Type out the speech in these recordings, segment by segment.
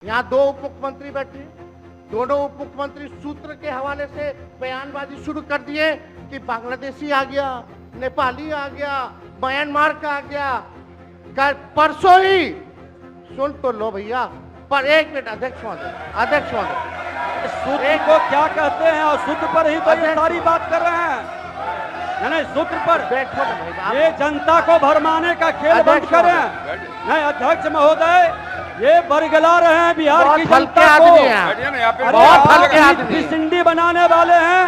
यहाँ दो उप मुख्यमंत्री बैठे, दोनों उप मुख्यमंत्री सूत्र के हवाले से बयानबाजी शुरू कर दिए कि बांग्लादेशी आ गया, नेपाली आ गया, म्यांमार का आ गया। कल परसों ही सुन तो लो भैया, पर एक मिनट अध्यक्ष महोदय, सूत्र को क्या कहते हैं और सूत्र पर ही तो ये सारी बात कर रहे हैं। नहीं, सूत्र पर बैठो ना भाई, ये जनता को भरमाने का खेल बंद करें। नहीं अध्यक्ष महोदय, ये बरगला रहे हैं बिहार की जनता को। बहुत हल्के आदमी सिंडी बनाने वाले हैं।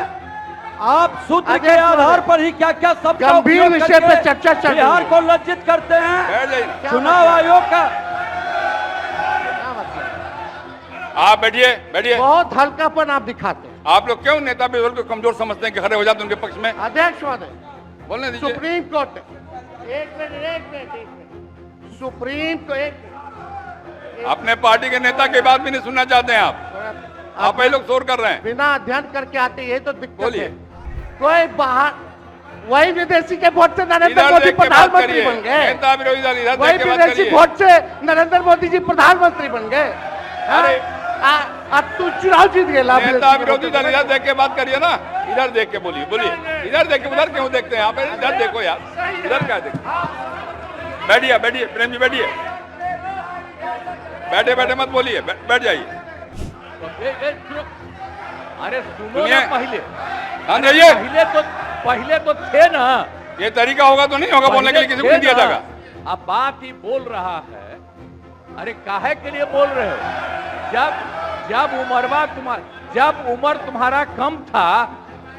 आप सूत्र के आधार पर ही क्या क्या सब गंभीर विषय पे चर्चा चल रही है। बिहार को लज्जित करते हैं। चुनाव आयोग का आप बैठिए। बहुत हल्कापन आप दिखाते हैं। आप लोग क्यों नेता विरोध को कमजोर समझते हैं कि खड़े हो जाते हैं उनके पक्ष में? अध्यक्ष महोदय, बोलने दीजिए। सुप्रीम कोर्ट एक मिनट सुप्रीम को एक अपने पार्टी के नेता की बात भी नहीं सुनना चाहते हैं आप ही लोग शोर कर रहे हैं। बिना अध्ययन करके आते, ये तो दिक्कत बोलिए। है। कोई बाहर वही विदेशी के वोट से नरेंद्र मोदी प्रधानमंत्री बन गए। नेता विरोधी दल इधर वही देख के बात विदेशी करिए। वोट से नरेंद्र मोदी जी प्रधानमंत्री बन गए। अरे अब तू चुनाव जीत गए। नेता विरोधी दल इधर देख के बात करिए ना, इधर देख के बोलिए। इधर देख के उधर क्यों देखते हैं आप? इधर देखो यार, इधर क्या देखो। बैठिए प्रेम जी, बैठिए। बैठे मत बोलिए, बैठ जाइए। अरे सुनो ना, पहले तो थे ना। ये तरीका होगा तो नहीं होगा बोलने के लिए, किसी को नहीं दिया जाएगा। अब बात ही बोल रहा है। अरे काहे के लिए बोल रहे हो? जब उम्र तुम्हारा कम था,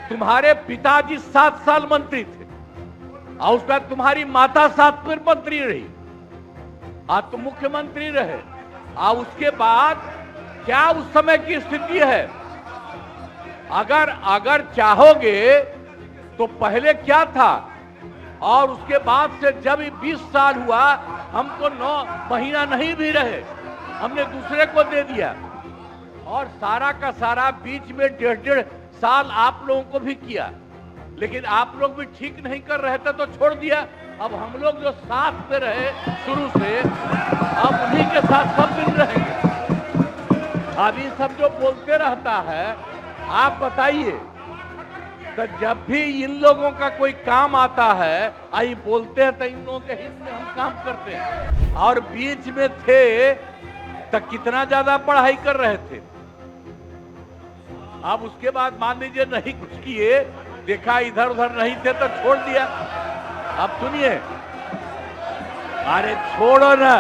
तुम्हारे पिताजी 7 साल मंत्री थे और उसके बाद तुम्हारी माता 7 फिर मंत्री रही, आज तुम मुख्यमंत्री रहे। और उसके बाद क्या उस समय की स्थिति है? अगर चाहोगे तो पहले क्या था और उसके बाद से जब 20 साल हुआ, हम तो 9 महीना नहीं भी रहे, हमने दूसरे को दे दिया। और सारा का सारा बीच में 1.5 साल आप लोगों को भी किया, लेकिन आप लोग भी ठीक नहीं कर रहे थे तो छोड़ दिया। अब हम लोग जो साथ पे रहे शुरू से, अब उन्हीं के साथ सब दिन रहेंगे। अभी सब जो बोलते रहता है, आप बताइए, तो जब भी इन लोगों का कोई काम आता है, आई बोलते हैं तो इन लोगों के हित में हम काम करते हैं। और बीच में थे तो कितना ज्यादा पढ़ाई कर रहे थे। अब उसके बाद मान लीजिए नहीं कुछ किए, देखा इधर उधर नहीं थे तो छोड़ दिया। अब सुनिए, अरे छोड़ो ना,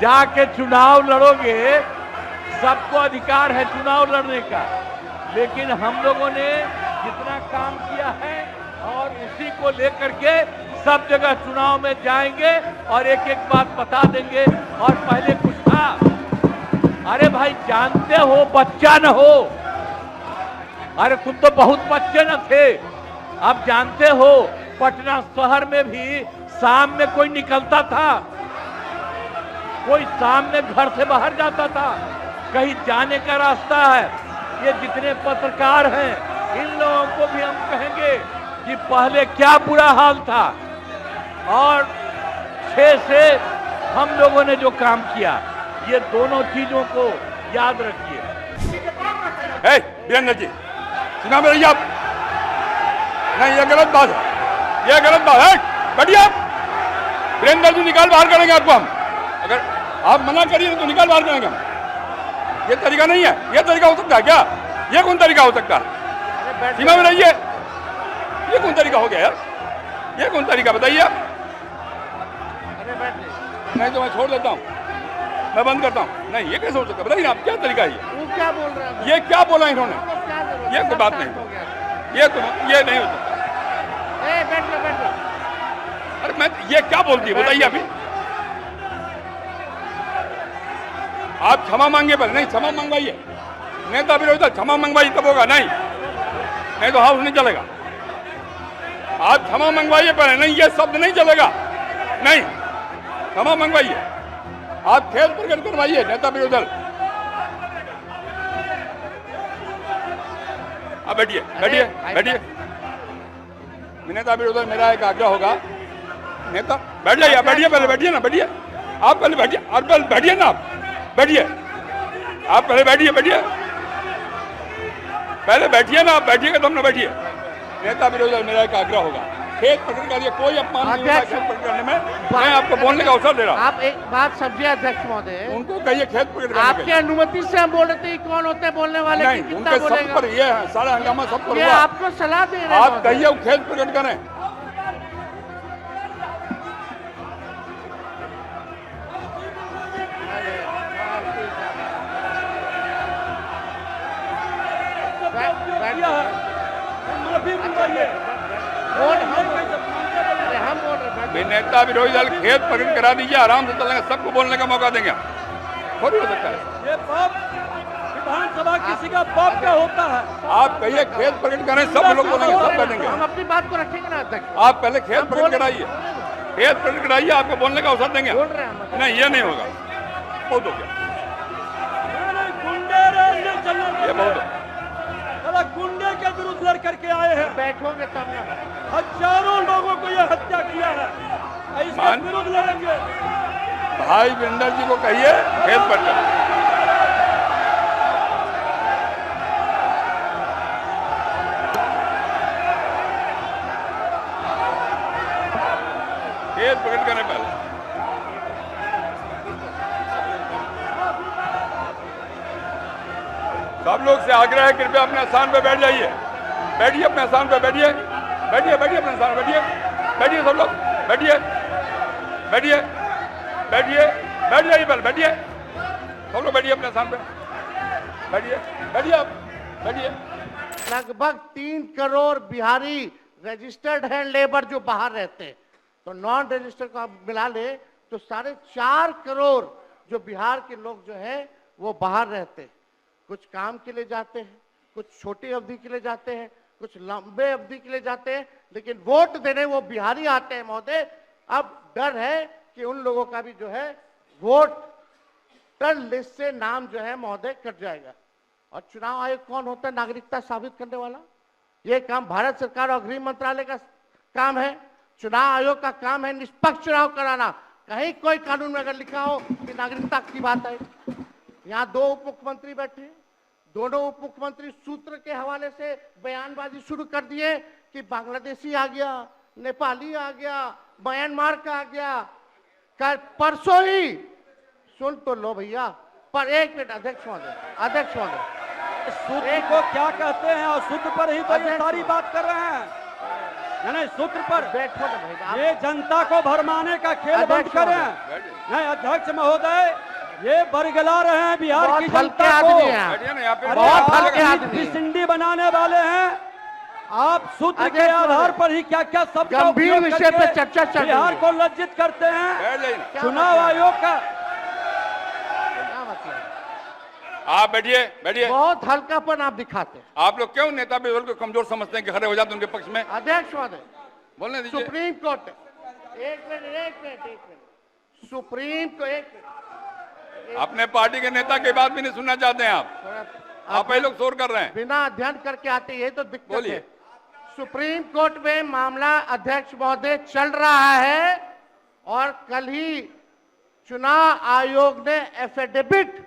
जाके चुनाव लड़ोगे, सबको अधिकार है चुनाव लड़ने का। लेकिन हम लोगों ने जितना काम किया है और उसी को लेकर के सब जगह चुनाव में जाएंगे और एक एक बात बता देंगे। और पहले कुछ था, अरे भाई जानते हो बच्चा न हो, अरे तुम तो बहुत बच्चे न थे। अब जानते हो पटना शहर में भी शाम में कोई निकलता था, कोई शाम में घर से बाहर जाता था, कहीं जाने का रास्ता है। ये जितने पत्रकार हैं, इन लोगों को भी हम कहेंगे कि पहले क्या बुरा हाल था और 6 से हम लोगों ने जो काम किया, ये दोनों चीजों को याद रखिए। वीरेंद्र जी, चुनाव में रहिए आप। नहीं, ये गलत बात है, बैठिए आप। वीरेंद्र जी निकाल बाहर करेंगे आपको हम। अगर आप मना करिए तो निकाल बाहर करेंगे हम। ये तरीका नहीं है। ये तरीका हो सकता है क्या? ये कौन तरीका हो सकता है? सीमा में रहिए। ये कौन तरीका हो गया यार? ये कौन तरीका बताइए आप? नहीं तो मैं छोड़ देता हूँ, मैं बंद करता हूँ। नहीं, ये कैसे हो सकता है? बताइए आप, क्या तरीका है ये? क्या बोल रहे हैं? ये क्या बोला इन्होंने? ये कोई बात नहीं, ये नहीं हो सकता। बैठो। अरे मैं ये क्या बोलती है बताइए अभी? आप क्षमा मांगे पर नहीं, क्षमा मंगवाइए। नेता विरोधी दल क्षमा मंगवाइए तब होगा, नहीं तो हाउस नहीं चलेगा। आप क्षमा मंगवाइए पहले, नहीं ये शब्द नहीं चलेगा। नहीं, क्षमा मंगवाइए। आप खेल प्रकट करवाइए नेता विरोधी दल। आप बैठिए। नेता विरोधी दल, मेरा एक आग्रह होगा, नेता बैठ जाइए, बैठिए पहले, बैठिए ना, बैठिए आप पहले, बैठिए और पहले बैठिए ना, आप बैठिए। आप पहले बैठिए, बैठिए, पहले बैठिए ना, आप बैठिएगा तो हम ना बैठिए। नेता विरोधी दल, मेरा एक आग्रह होगा, खेत प्रकट करिए, कोई अपमान नहीं होगा खेत प्रकट करने में। मैं आपको बोलने का अवसर दे रहा हूँ। आप एक बात समझिए अध्यक्ष महोदय, उनको कहिए खेत प्रकट करने आपके के। अनुमति से हम बोल रहे थे कौन होते हैं बोलने वाले, नहीं, कितना उनके सब बोलेगा? पर ये है, सारा हंगामा सब पर ये हुआ। आपको सलाह दे रहे हैं आप महोदय। कहिए वो खेत प्रकट करें। हम बोल रहे नेता विरोधी दल खेत प्रकट करा दीजिए, आराम से चलेंगे, सबको बोलने का मौका देंगे। थोड़ी हो सकता है ये बाप विधानसभा किसी का बाप का होता है। आप कहिए खेत प्रकट करें, सब लोग बोलेंगे, सब बैठेंगे। हम अपनी बात को रखेंगे ना अध्यक्ष। आप पहले खेत प्रकट कराइए, खेत प्रकट कराइए, आपको बोलने का अवसर देंगे। बोल रहे हैं हम। नहीं, ये नहीं होगा, बहुत हो गया, गुंडे राज चलने ये बहुत हो। गुंडे के विरुद्ध लड़ करके आए हैं, बैठोगे तब ना। हजारों लोगों को यह हत्या किया है, इसके विरुद्ध लड़ेंगे। भाई वीरेंद्र जी को कहिए खेत प्रकट करें। खेत प्रकट करने पहले सब लोग से आग्रह है, कृपया अपने स्थान पे बैठ जाइए, बैठिए अपने स्थान पे, बैठिए, बैठिए, बैठिए अपने स्थान पे, बैठिए, बैठिए सब लोग, बैठिए, बैठिए, बैठिए, बैठ जाइए, पहले बैठिए, सब लोग बैठिए अपने स्थान पे, बैठिए, बैठिए आप, बैठिए। लगभग 3 करोड़ बिहारी रजिस्टर्ड है लेबर जो बाहर रहते हैं, तो नॉन रजिस्टर्ड को आप मिला ले तो 4.5 करोड़ जो बिहार के लोग जो हैं वो बाहर रहते हैं। कुछ काम के लिए जाते हैं, कुछ छोटी अवधि के लिए जाते हैं, कुछ लंबे अवधि के लिए जाते हैं, लेकिन वोट देने वो बिहारी आते हैं महोदय। अब डर है कि उन लोगों का भी जो है वोटर लिस्ट से नाम जो है महोदय कट जाएगा। और चुनाव आयोग कौन होता है नागरिकता साबित करने वाला? ये काम भारत सरकार और गृह मंत्रालय का काम है। चुनाव आयोग का काम है निष्पक्ष चुनाव कराना। कहीं कोई कानून में अगर लिखा हो कि नागरिकता की बात है। यहाँ 2 उप मुख्यमंत्री बैठे, दोनों उप मुख्यमंत्री सूत्र के हवाले से बयानबाजी शुरू कर दिए कि बांग्लादेशी आ गया, नेपाली आ गया, म्यांमार का आ गया। कल परसों ही सुन तो लो भैया, पर एक मिनट अध्यक्ष महोदय, अध्यक्ष महोदय, सूत्र को क्या कहते हैं और सूत्र पर ही तो ये सारी बात कर रहे हैं। नहीं, सूत्र पर बैठो ना भाई, ये जनता को भरमाने का खेल बंद करें। नहीं अध्यक्ष महोदय, ये बरगला रहे हैं बिहार की जनता को। बैठिए ना यहाँ पे, बहुत हल्के आदमी हैं। सिंडी बनाने वाले हैं। आप सूत्र के आधार पर ही क्या क्या सब गंभीर विषय पे चर्चा चल रही है। बिहार को लज्जित करते हैं। बैठ जाइए ना। चुनाव आयोग का क्या मतलब? आप बैठिए, बैठिए। बहुत हल्कापन आप दिखाते हैं। आप लोग क्यों नेता विरोधी दल को कमजोर समझते हैं कि खड़े हो जाते हैं उनके पक्ष में? अध्यक्ष महोदय, बोलने दीजिए। सुप्रीम कोर्ट, एक मिनट, सुप्रीम को एक मिनट, अपने पार्टी के नेता की बात भी नहीं सुनना चाहते हैं आप ही लोग शोर कर रहे हैं। बिना अध्ययन करके आते, ये तो दिक्कत बोलिए। है। सुप्रीम कोर्ट में मामला अध्यक्ष महोदय चल रहा है और कल ही चुनाव आयोग ने एफिडेविट,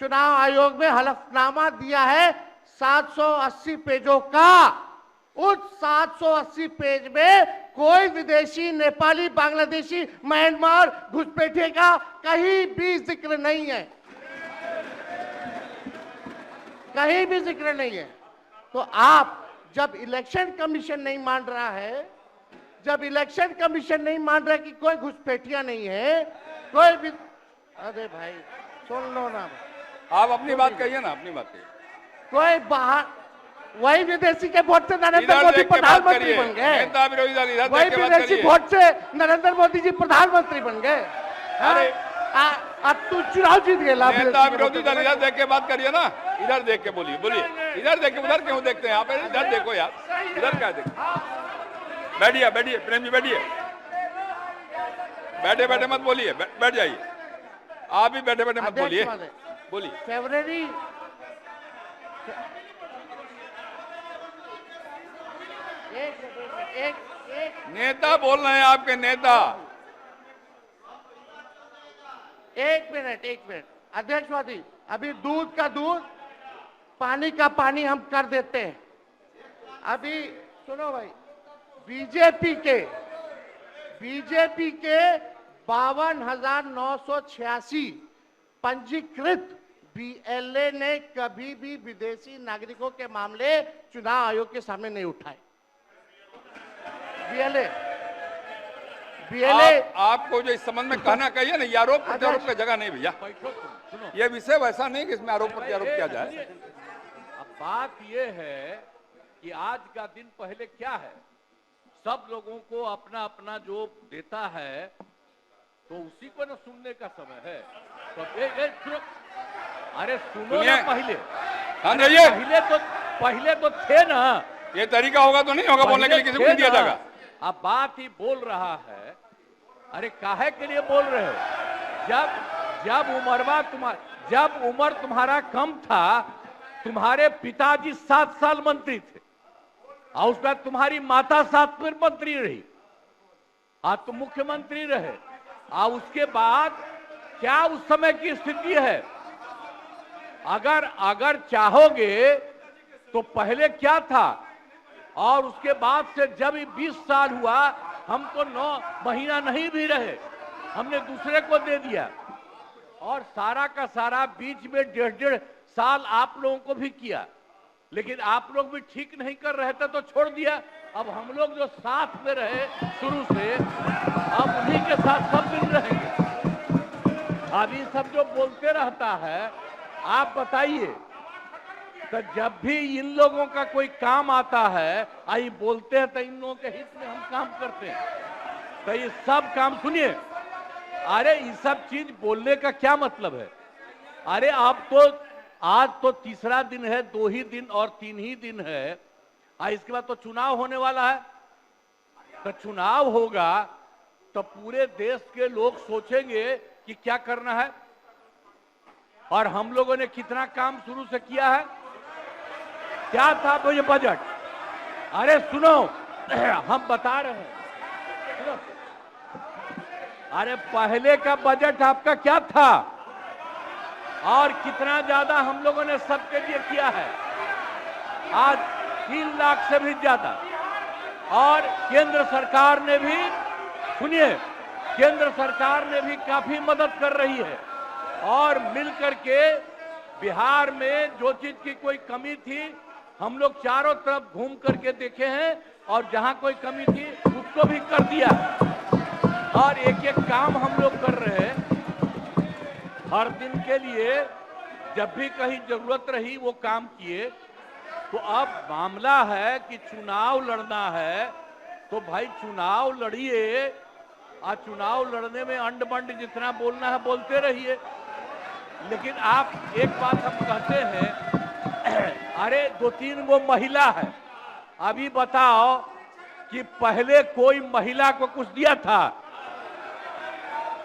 चुनाव आयोग में हलफनामा दिया है 780 पेजों का। उस 780 पेज में कोई विदेशी, नेपाली, बांग्लादेशी, म्यांमार घुसपैठिए का कहीं भी जिक्र नहीं है, कहीं भी जिक्र नहीं है। तो आप जब इलेक्शन कमीशन नहीं मान रहा है, जब इलेक्शन कमीशन नहीं मान रहा है कि कोई घुसपैठिया नहीं है, कोई भी, अरे भाई सुन लो ना, आप अपनी बात कहिए ना, अपनी बात कहिए। कोई बाहर, वही विदेशी के वोट से नरेंद्र इधर मोदी देख के बात प्रधानमंत्री करिए। बन गए। नेता विरोधी दल इधर वही देख के बात विदेशी करिए। वोट से नरेंद्र मोदी जी प्रधानमंत्री बन गए। अरे अब तू चुनाव जीत गए। नेता विरोधी दल इधर देख के बात करिए ना, इधर देख के बोलिए, बोलिए। इधर देख के, उधर क्यों देखते हैं आप? इधर देखो यार, इधर क्या देखो। बैठिए, बैठिए प्रेम जी, बैठिए, बैठे बैठे मत बोलिए, बैठ जाइए। आप भी बैठे बैठे मत बोलिए, बोलिए। फरवरी एक नेता बोल रहे हैं, आपके नेता। एक मिनट अध्यक्ष महोदय, अभी दूध का दूध, पानी का पानी हम कर देते हैं। अभी सुनो भाई, बीजेपी के 52,986 पंजीकृत बीएलए ने कभी भी विदेशी नागरिकों के मामले चुनाव आयोग के सामने नहीं उठाए। बीएलए आपको जो इस संबंध में कहना कहिए ना, ये आरोप प्रत्यारोप का जगह नहीं भैया। ये विषय वैसा नहीं कि इसमें आरोप प्रत्यारोप किया जाए। अब बात ये है कि आज का दिन पहले क्या है, सब लोगों को अपना अपना जो देता है तो उसी को ना सुनने का समय है। तो सुनो, अरे सुनो ना पहले। हाँ जाइए, पहले तो थे ना। ये तरीका होगा तो नहीं होगा बोलने के लिए, किसी को नहीं दिया जाएगा। अब बात ही बोल रहा है। अरे काहे के लिए बोल रहे हो? जब उम्र तुम्हारा कम था, तुम्हारे पिताजी 7 साल मंत्री थे और उसके बाद तुम्हारी माता 7 फिर मंत्री रही, आज तुम मुख्यमंत्री रहे। और उसके बाद क्या उस समय की स्थिति है? अगर चाहोगे तो पहले क्या था और उसके बाद से जब 20 साल हुआ, हम तो 9 महीना नहीं भी रहे, हमने दूसरे को दे दिया। और सारा का सारा बीच में 1.5 साल आप लोगों को भी किया, लेकिन आप लोग भी ठीक नहीं कर रहे थे तो छोड़ दिया। अब हम लोग जो साथ में रहे शुरू से, अब उन्हीं के साथ सब दिन रहेंगे। अभी सब जो बोलते रहता है, आप बताइए, तो जब भी इन लोगों का कोई काम आता है, आई बोलते हैं तो इन लोगों के हित में हम काम करते हैं। तो ये सब काम सुनिए, अरे ये सब चीज बोलने का क्या मतलब है? अरे आप तो आज तो तीसरा दिन है, 2 ही दिन और 3 ही दिन है, इसके बाद तो चुनाव होने वाला है। तो चुनाव होगा तो पूरे देश के लोग सोचेंगे कि क्या करना है, और हम लोगों ने कितना काम शुरू से किया है। क्या था वो ये बजट? अरे सुनो, हम बता रहे हैं, सुनो। अरे पहले का बजट आपका क्या था और कितना ज्यादा हम लोगों ने सबके लिए किया है? आज 3 लाख से भी ज्यादा। और केंद्र सरकार ने भी, सुनिए, केंद्र सरकार ने भी काफी मदद कर रही है। और मिलकर के बिहार में जो चीज की कोई कमी थी, हम लोग चारों तरफ घूम करके देखे हैं, और जहां कोई कमी थी उसको भी कर दिया। और एक एक काम हम लोग कर रहे हैं हर दिन के लिए। जब भी कहीं जरूरत रही वो काम किए। तो अब मामला है कि चुनाव लड़ना है, तो भाई चुनाव लड़िए, और चुनाव लड़ने में अंड बंड जितना बोलना है बोलते रहिए। लेकिन आप एक बात हम कहते हैं, अरे 2-3 वो महिला है, अभी बताओ कि पहले कोई महिला को कुछ दिया था?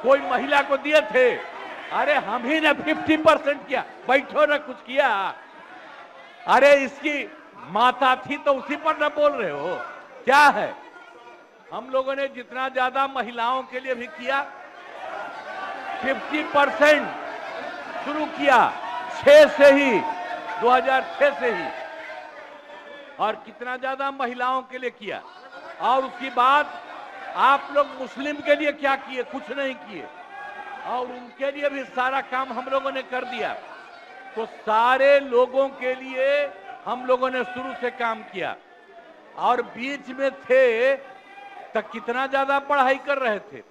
कोई महिला को दिए थे? अरे हम ही ने 50% किया। बैठो ना, कुछ किया? अरे इसकी माता थी तो उसी पर ना बोल रहे हो? क्या है? हम लोगों ने जितना ज्यादा महिलाओं के लिए भी किया, 50% शुरू किया 6 से ही, 2006 से ही। और कितना ज्यादा महिलाओं के लिए किया। और उसके बाद आप लोग मुस्लिम के लिए क्या किए? कुछ नहीं किए। और उनके लिए भी सारा काम हम लोगों ने कर दिया। तो सारे लोगों के लिए हम लोगों ने शुरू से काम किया। और बीच में थे तो कितना ज्यादा पढ़ाई कर रहे थे।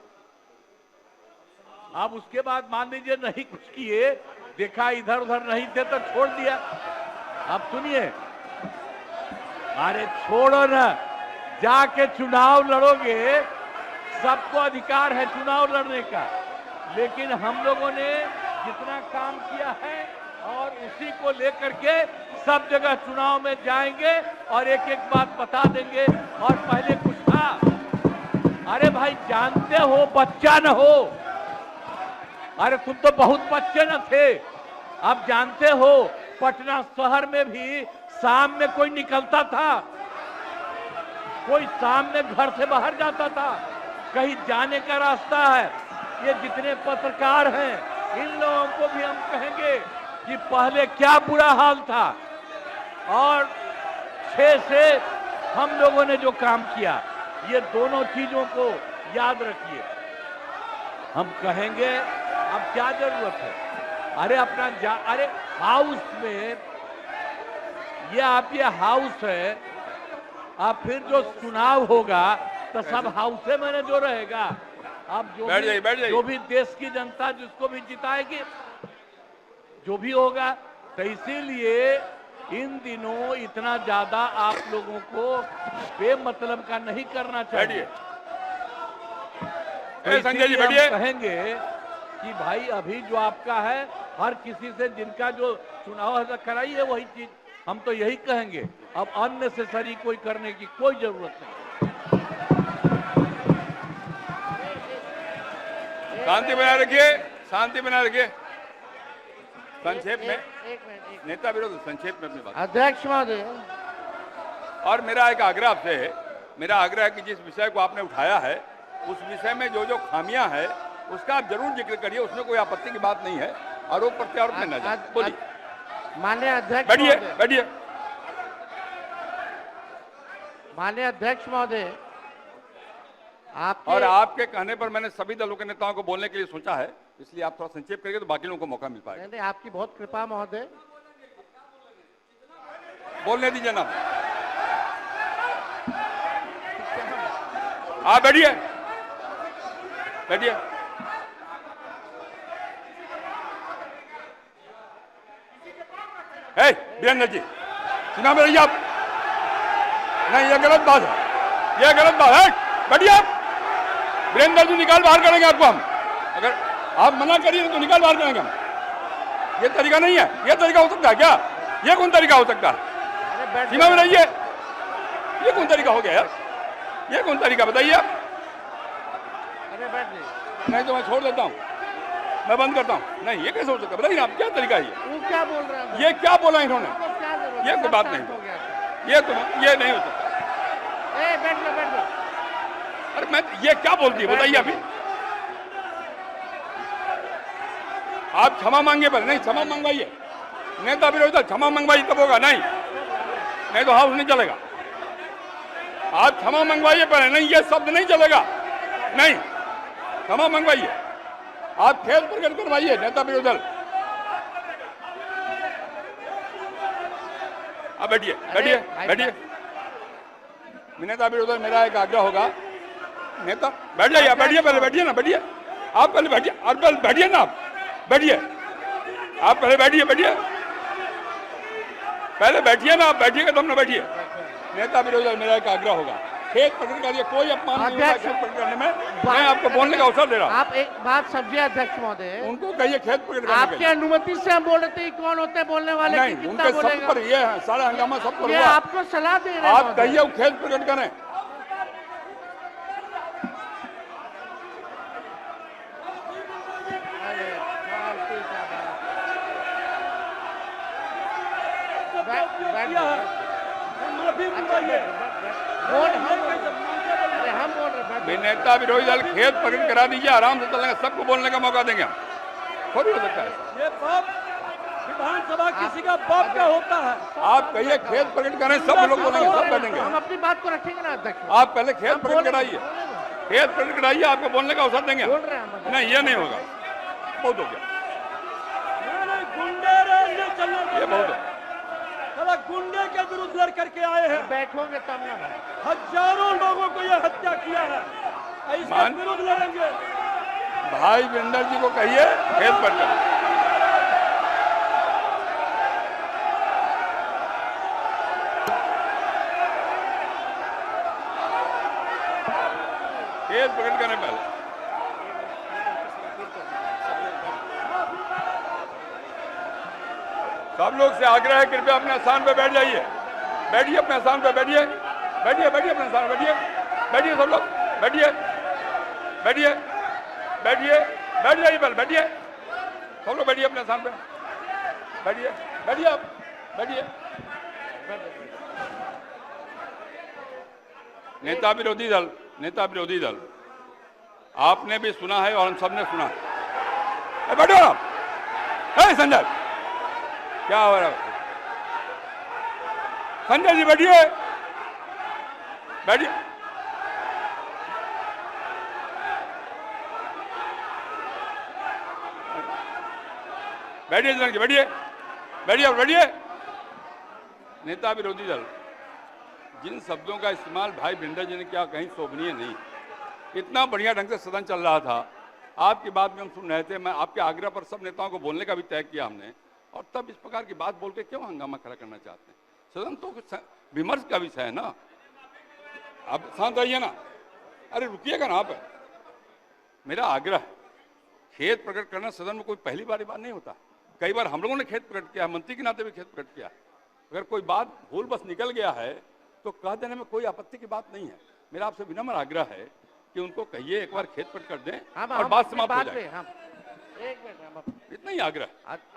अब उसके बाद मान लीजिए नहीं कुछ किए, देखा इधर उधर नहीं थे तो छोड़ दिया। अब सुनिए, अरे छोड़ो ना, जाके चुनाव लड़ोगे, सबको अधिकार है चुनाव लड़ने का। लेकिन हम लोगों ने जितना काम किया है और उसी को लेकर के सब जगह चुनाव में जाएंगे और एक एक बात बता देंगे। और पहले कुछ था, अरे भाई जानते हो बच्चा न हो, अरे तुम तो बहुत बच्चे न थे। अब जानते हो पटना शहर में भी शाम में कोई निकलता था? कोई शाम में घर से बाहर जाता था? कहीं जाने का रास्ता है? ये जितने पत्रकार हैं इन लोगों को भी हम कहेंगे कि कि पहले क्या बुरा हाल था और 6 से हम लोगों ने जो काम किया, ये दोनों चीजों को याद रखिए। हम कहेंगे अब क्या जरूरत है, अरे अरे हाउस में ये हाउस है, अब फिर जो चुनाव होगा तो सब हाउस में जो रहेगा। अब जो भी देश की जनता जिसको भी जिताएगी, जो भी होगा, तो इसीलिए इन दिनों इतना ज्यादा आप लोगों को बेमतलब का नहीं करना चाहिए। तो संजय जी इसीलिए हम कहेंगे कि भाई अभी जो आपका है, हर किसी से जिनका जो चुनाव है कराइए वही चीज। हम तो यही कहेंगे, अब अननेसेसरी कोई करने की कोई जरूरत नहीं। शांति बनाए रखिए, शांति बनाए रखिए। संक्षेप में एक मिनट नेता विरोध, संक्षेप में अपनी बात। अध्यक्ष महोदय, और मेरा एक आग्रह आपसे है, मेरा आग्रह है कि जिस विषय को आपने उठाया है उस विषय में जो जो खामियां है उसका आप जरूर जिक्र करिए, उसमें कोई आपत्ति की बात नहीं है। आरोप प्रत्यारोप में न जाए। बोलिए। माननीय अध्यक्ष बैठिए महोदय, बैठिए। माननीय अध्यक्ष महोदय, और आपके कहने पर मैंने सभी दलों के नेताओं को बोलने के लिए सोचा है, इसलिए आप थोड़ा संक्षेप करेंगे तो बाकी लोगों को मौका मिल पाएगा। नहीं, आपकी बहुत कृपा महोदय। बोलने दीजिए ना, आप बैठिए बैठिए। वीरेंद्र जी, सुना मेरी आप? नहीं, ये गलत बात है, ये गलत बात है। बैठिए आप। वीरेंद्र जी निकाल बाहर करेंगे आपको हम, अगर आप मना करिए तो निकाल बाहर करेंगे हम। ये तरीका नहीं है, ये तरीका हो सकता है क्या? ये कौन तरीका हो सकता है? सीमा में रहिए। ये कौन तरीका हो गया यार? ये कौन तरीका बताइए आप? अरे बैठ जाइए। नहीं तो मैं छोड़ देता हूँ, मैं बंद करता हूँ। नहीं, ये कैसे हो सकता है? बताइए आप, क्या तरीका है ये? वो क्या बोल रहे हैं? ये क्या बोला इन्होंने? क्या जरूरत? ये कोई बात नहीं, ये नहीं हो सकता। बैठ लो, बैठ लो। अरे मैं, ये क्या बोलती है बताइए अभी? आप क्षमा मांगे पर नहीं, क्षमा मंगवाइए। नेता विरोधी क्षमा मंगवाइए तब होगा, नहीं तो हाउस नहीं चलेगा। आप क्षमा मंगवाइए पर नहीं, ये शब्द नहीं चलेगा। नहीं, क्षमा मंगवाइए। आप खेल प्रकट करवाइए नेता विरोधी दल। आप बैठिए बैठिए बैठिए। नेता विरोधी दल, मेरा एक आग्रह होगा, नेता बैठ जाइए, बैठिए, पहले बैठिए ना, बैठिए आप, पहले बैठिए, और पहले बैठिए ना आप, बैठिए आप, पहले बैठिए बैठिए, पहले बैठिए ना आप, बैठिएगा तब ना बैठिए। नेता विरोधी दल, मेरा एक आग्रह होगा, खेत प्रकट करिए, कोई अपमान नहीं होगा खेत प्रकट करने में। मैं आपको बोलने का अवसर दे रहा हूँ। आप एक बात समझिए अध्यक्ष महोदय, उनको कहिए खेत प्रकट करने आपकी अनुमति से हम बोल रहे थे, कौन होते हैं बोलने वाले? नहीं, उनके सब पर ये है, सारा हंगामा सब पर ये हुआ। आपको सलाह दे रहे हैं। आप कहिए वो खेत प्रकट करें। नेता विरोधी दल खेत प्रकट करा दीजिए, आराम से चलेंगे, सबको बोलने का मौका देंगे हम। थोड़ी हो सकता है ये बाप विधानसभा किसी का बाप का होता है। आप कहिए खेत प्रकट करें, सब लोग बोलेंगे, सब बैठेंगे। हम अपनी बात को रखेंगे ना अध्यक्ष। आप पहले खेत प्रकट कराइए, खेत प्रकट कराइए, आपको बोलने का अवसर देंगे। नहीं, ये नहीं होगा, बहुत हो गया, ये बहुत है। गुंडे के विरुद्ध लड़ करके आए हैं, बैठोगे तब ना। हजारों लोगों को यह हत्या किया है, इसके विरुद्ध लड़ेंगे। भाई वीरेंद्र जी को कहिए खेत पर करें। खेत प्रकट करने पहले सब लोग से आग्रह है, कृपया अपने स्थान पे बैठ जाइए, बैठिए अपने स्थान पे, बैठिए बैठिए बैठिए अपने स्थान पे बैठिए, बैठिए सब लोग, बैठिए बैठिए बैठिए, बैठ जाइए पहले, बैठिए सब लोग, बैठिए अपने स्थान पे, बैठिए बैठिए आप, बैठिए। नेता विरोधी दल, नेता विरोधी दल, आपने भी सुना है और हम सब ने सुना है। बैठो आप। संजय क्या हो रहा है? संजय जी बैठिए, बैठिए। बैठिए सदन जी, बैठिए, बैठिए, बैठिए। नेता विरोधी दल, जिन शब्दों का इस्तेमाल भाई भिंडर जी ने किया कहीं शोभनीय नहीं। इतना बढ़िया ढंग से सदन चल रहा था, आपकी बात में हम सुन रहे थे। मैं आपके आग्रह पर सब नेताओं को बोलने का भी तय किया हमने, और तब इस प्रकार की बात बोल के क्यों हंगामा खड़ा करना चाहते हैं? सदन तो विमर्श का विषय है ना। आप शांत रहिए ना। अरे रुकिएगा ना आप। मेरा आग्रह है, खेद प्रकट करना सदन में कोई पहली बार बात नहीं होता। कई बार हम लोगों ने खेद प्रकट किया, मंत्री के नाते भी खेद प्रकट किया। अगर कोई बात भूल बस निकल गया है तो कह देने में कोई आपत्ति की बात नहीं है। मेरा आपसे विनम्र आग्रह है कि उनको कहिए एक बार खेद प्रकट कर दें और बात समाप्त हो जाए। एक मिनट, इतना ही आग्रह।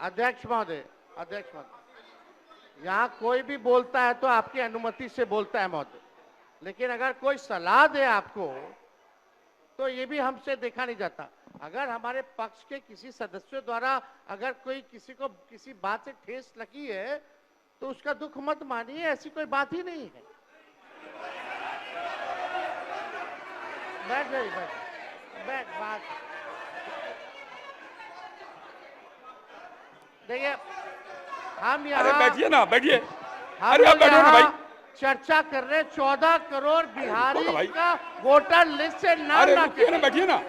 अध्यक्ष महोदय, अध्यक्ष महोदय, यहाँ कोई भी बोलता है तो आपकी अनुमति से बोलता है महोदय, लेकिन अगर कोई सलाह दे आपको तो ये भी हमसे देखा नहीं जाता। अगर हमारे पक्ष के किसी सदस्यों द्वारा अगर कोई किसी को किसी बात से ठेस लगी है तो उसका दुख मत मानिए, ऐसी कोई बात ही नहीं है। बैठ जाइए, बैठ बात। देखिए हम यहाँ, अरे बैठिए ना, बैठिए। हम अरे आप बैठो ना भाई। चर्चा कर रहे 14 करोड़ बिहारी भाई। का वोटर लिस्ट से नाम अरे ना रुकिए ना, बैठिए ना।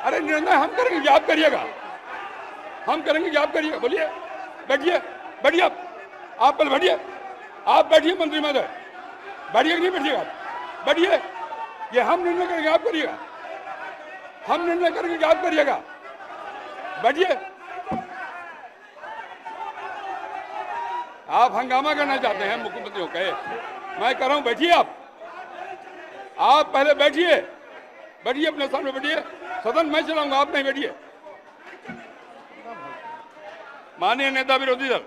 अरे निर्णय हम करेंगे, आप करिएगा। हम करेंगे, आप करिएगा। बोलिए, बैठिए, बैठिए। आप पहले बैठिए, आप बैठिए मंत्री महोदय। बैठिए कि नहीं बैठिएगा? बैठिए। ये हम निर्णय करेंगे, आप करिएगा। हम निर्णय करेंगे, आप करिएगा। बैठिए। आप हंगामा करना चाहते हैं मुख्यमंत्री को कहे, मैं कर रहा हूं, बैठिए। आप पहले बैठिए, बैठिए, अपने सामने बैठिए। सदन मैं चलाऊंगा, आप नहीं, बैठिए। माननीय नेता विरोधी दल,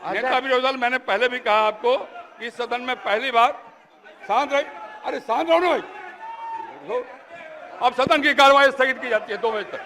नेता विरोधी दल, मैंने पहले भी कहा आपको कि इस सदन में पहली बार शांत रहे। अरे शांत रहो ना भाई। अब सदन की कार्रवाई स्थगित की जाती है 2 बजे तक।